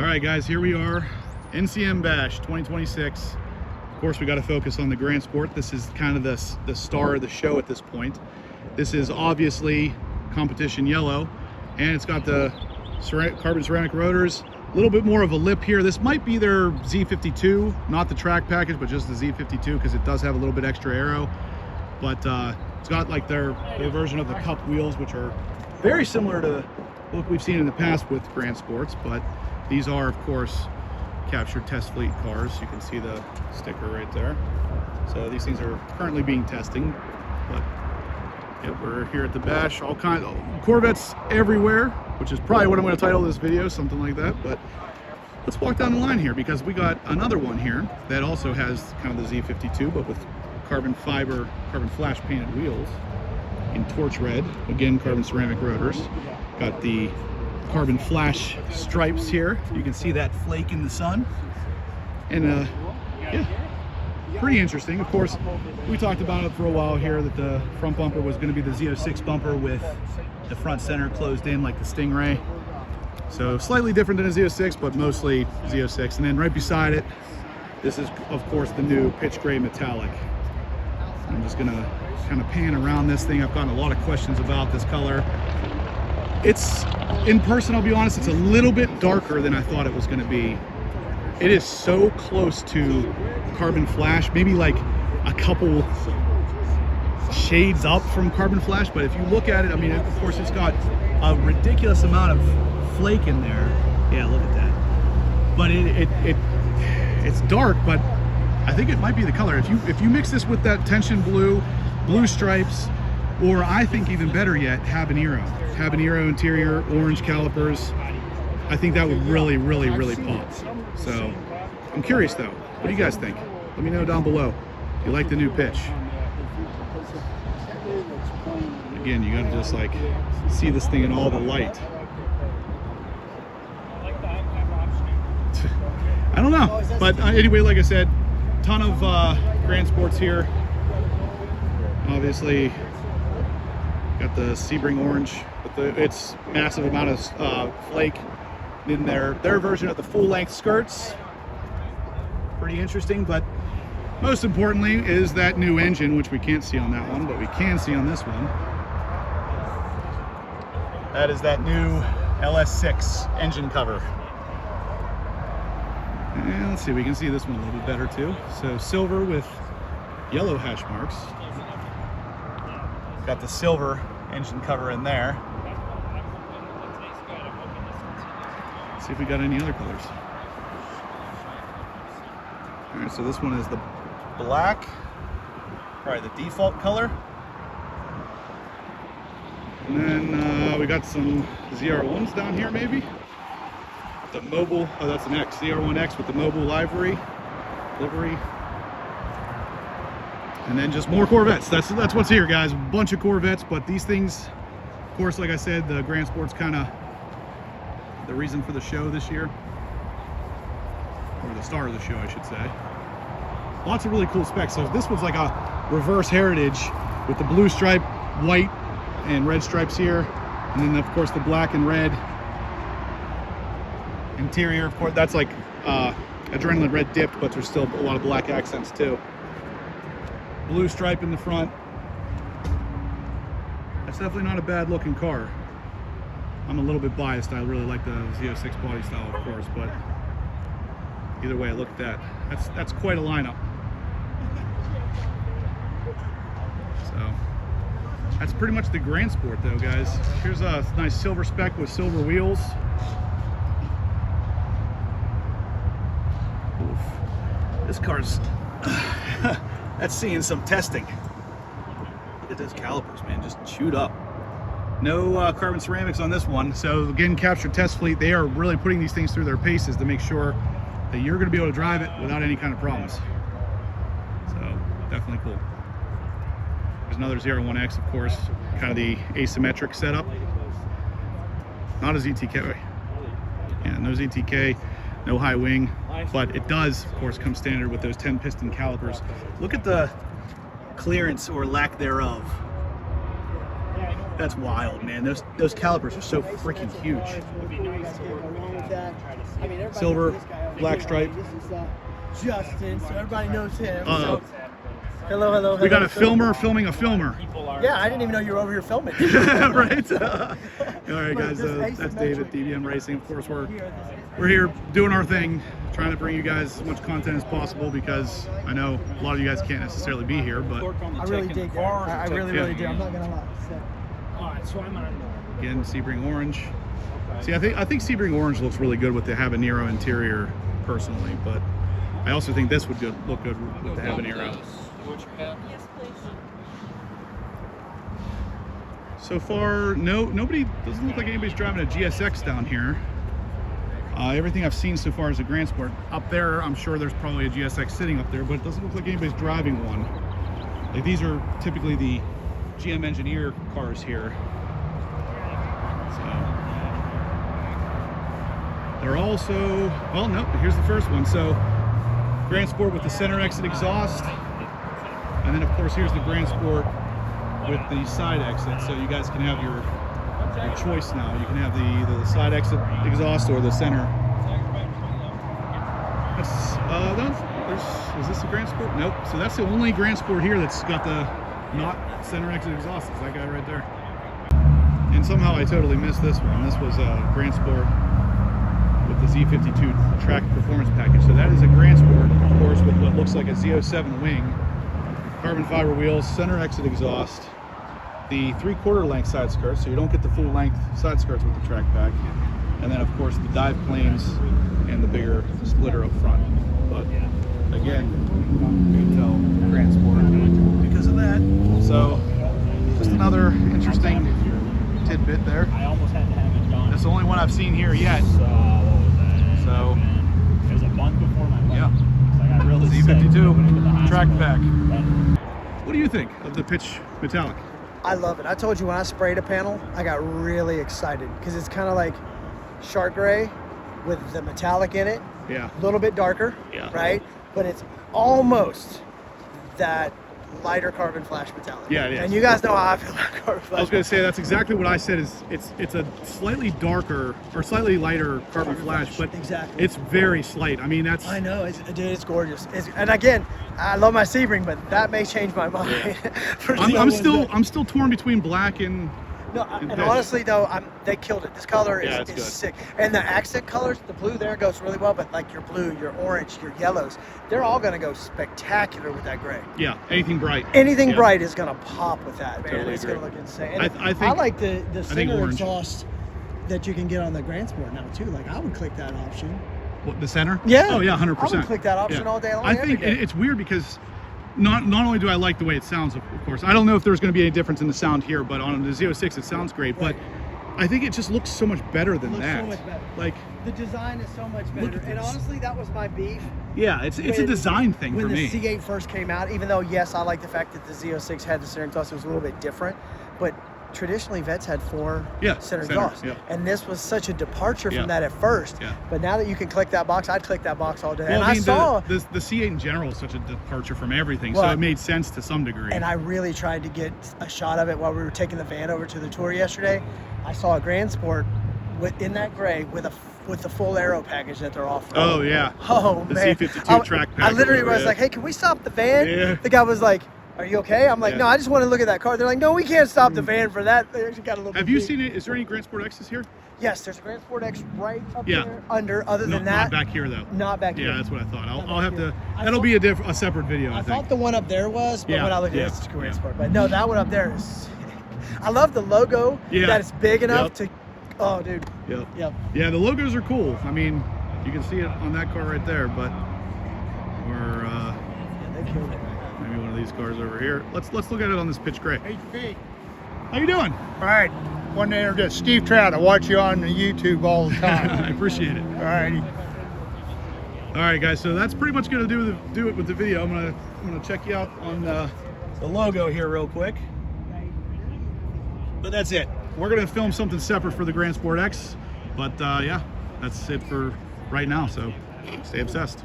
All right, guys, here we are, NCM Bash 2026. Of course, we got to focus on the Grand Sport. This is kind of the star of the show at this point. This is obviously competition yellow, and it's got the carbon ceramic rotors. A little bit more of a lip here. This might be their Z52, not the track package, but just the Z52, because it does have a little bit extra aero. But it's got like their version of the cup wheels, which are very similar to what we've seen in the past with Grand Sports, but these are, of course, captured test fleet cars. You can see the sticker right there. So these things are currently being tested, but yeah, we're here at the Bash. All kinds of Corvettes everywhere, which is probably what I'm going to title this video, something like that. But let's walk down the line here, because we got another one here that also has kind of the Z52, but with carbon fiber, carbon flash painted wheels in torch red. Again, carbon ceramic rotors. Got the carbon flash stripes here. You can see that flake in the sun. And yeah, pretty interesting. Of course, we talked about it for a while here, that the front bumper was going to be the Z06 bumper with the front center closed in like the Stingray. So slightly different than a Z06, but mostly Z06. And then right beside it, this is, of course, the new pitch gray metallic. I'm just gonna kind of pan around this thing. I've gotten a lot of questions about this color. It's, in person, I'll be honest, it's a little bit darker than I thought it was gonna be. It is so close to carbon flash, maybe like a couple shades up from carbon flash, but if you look at it, I mean, of course, it's got a ridiculous amount of flake in there. Yeah, look at that. But it's dark, but I think it might be the color. If you mix this with that tension blue stripes, or I think even better yet, habanero interior, orange calipers, I think that would really, really, really pop. So I'm curious though, what do you guys think? Let me know down below if you like the new pitch. Again, you gotta just like see this thing in all the light. I don't know, but anyway, like I said, ton of Grand Sports here. Obviously, got the Sebring orange with its massive amount of flake in their version of the full-length skirts. Pretty interesting, but most importantly is that new engine, which we can't see on that one, but we can see on this one. That is that new LS6 engine cover. And let's see, we can see this one a little bit better too. So silver with yellow hash marks. Got the silver engine cover in there. Let's see if we got any other colors. All right, so this one is the black, probably the default color. And then we got some ZR1s down here maybe. The mobile, oh, that's an X, ZR1X with the mobile livery. And then just more Corvettes. That's what's here, guys. A bunch of Corvettes, but these things, of course, like I said, the Grand Sport's kind of the reason for the show this year, or the star of the show, I should say. Lots of really cool specs. So this was like a reverse heritage with the blue stripe, white, and red stripes here, and then of course the black and red interior. Of course, that's like adrenaline red dipped, but there's still a lot of black accents too. Blue stripe in the front. That's definitely not a bad looking car. I'm a little bit biased. I really like the Z06 body style, of course, but either way, look at that. That's quite a lineup. So that's pretty much the Grand Sport though, guys. Here's a nice silver spec with silver wheels. Oof. This car's that's seeing some testing. Look at those calipers, man, just chewed up. No carbon ceramics on this one. So again, captured test fleet, they are really putting these things through their paces to make sure that you're going to be able to drive it without any kind of problems. So definitely cool. There's another ZR1X, of course, kind of the asymmetric setup. Not a ZTK. Yeah, no ZTK, no high wing, but it does, of course, come standard with those 10 piston calipers. Look at the clearance or lack thereof. That's wild, man. Those calipers are so freaking huge. that. I mean, everybody Silver, knows this guy over black here. stripe. This is Justin, so everybody knows him. Uh-oh. So, hello. We got a filmer filming a filmer. Yeah, I didn't even know you were over here filming. Right? All right, guys, that's Dave at DBM Racing. Of course, we're here doing our thing, trying to bring you guys as much content as possible because I know a lot of you guys can't necessarily be here, but I really dig that. I really do. I'm not gonna lie. So. All right, so I'm on. Again, Sebring Orange. See, I think Sebring Orange looks really good with the habanero interior, personally, but I also think this would look good with the habanero. Yes, please. So far, nobody doesn't look like anybody's driving a GSX down here. Everything I've seen so far is a Grand Sport. Up there, I'm sure there's probably a GSX sitting up there, but it doesn't look like anybody's driving one. Like, these are typically the GM engineer cars here. So they're also, well, nope, here's the first one. So Grand Sport with the center exit exhaust. And then of course here's the Grand Sport with the side exit. So you guys can have your choice now. You can have either the side exit exhaust or the center. Is this a Grand Sport? Nope. So that's the only Grand Sport here that's got the not center exit exhaust. It's that guy right there. And somehow I totally missed this one. This was a Grand Sport with the Z52 track performance package. So that is a Grand Sport, of course, with what looks like a Z07 wing, carbon fiber wheels, center exit exhaust, the 3/4 length side skirts, so you don't get the full length side skirts with the track pack, and then of course the dive planes and the bigger splitter up front. But again, you can tell Grand Sport because of that. So just another interesting tidbit there. I almost had to have it done. That's the only one I've seen here yet. So it was a month before my wedding. yeah, So I got really Z52 track pack. What do you think of the pitch metallic? I love it. I told you when I sprayed a panel, I got really excited because it's kind of like shark gray with the metallic in it. Yeah. A little bit darker, Yeah. right? But it's almost that lighter carbon flash metallic. Yeah, it is. And you guys know how I feel about carbon flash. I was going to say that's exactly what I said. Is it's a slightly darker or slightly lighter carbon flash, but exactly. it's very slight. I mean, that's. I know, dude, it's gorgeous. And again, I love my Sebring, but that may change my mind. I'm still torn between black and. No, and honestly though, they killed it. This color is good. sick. And the accent colors, the blue there goes really well, but like your blue, your orange, your yellows, they're all gonna go spectacular with that gray. Yeah, anything bright. Anything bright is gonna pop with that, man. Totally It's agree. gonna look insane. And I like the center orange. exhaust that you can get on the Grand Sport now too. Like I would click that option. What, the center? Yeah. Oh yeah, 100%. I would click that option all day long. I think it's weird because not only do I like the way it sounds, of course, I don't know if there's going to be any difference in the sound here, but on the Z06 it sounds great. But I think it just looks so much better than that. So much better. Like the design is so much better. And honestly, that was my beef. yeah, it's a design thing for me. When the C8 first came out, even though yes, I like the fact that the Z06 had the center exhaust, it was a little bit different, but traditionally Vets had four center exhausts, and this was such a departure from that at first. Yeah. But now that you can click that box, I'd click that box all day. Well, and I mean, saw the C8 in general is such a departure from everything, well, so it made sense to some degree. And I really tried to get a shot of it while we were taking the van over to the tour yesterday. I saw a Grand Sport in that gray with the full aero package that they're offering. Oh yeah. Oh the man. C52 track package. I literally was like, hey, can we stop the van? Yeah. The guy was like, are you okay? I'm like, no, I just want to look at that car. They're like, no, we can't stop the van for that. They actually got a little Have you seen it? Is there any Grand Sport X's here? Yes, there's a Grand Sport X right up there under. Other than that, not back here though. Not back here. Yeah, that's what I thought. I'll have to. That'll be a separate video. I think. thought the one up there was, but when I looked at it, it's a Grand yeah. Sport. But no, that one up there is sick. I love the logo. Yeah. That it's big enough to. Oh, dude. Yep. Yeah, the logos are cool. I mean, you can see it on that car right there, but we're they killed it. maybe one of these cars over here. Let's look at it on this pitch gray. HP. How you doing? All right. Wanted to introduce Steve Trout. I watch you on the YouTube all the time. I appreciate it. All righty. All right, guys. So that's pretty much gonna do it with the video. I'm gonna check you out on the logo here real quick. But that's it. We're gonna film something separate for the Grand Sport X. But yeah, that's it for right now. So stay obsessed.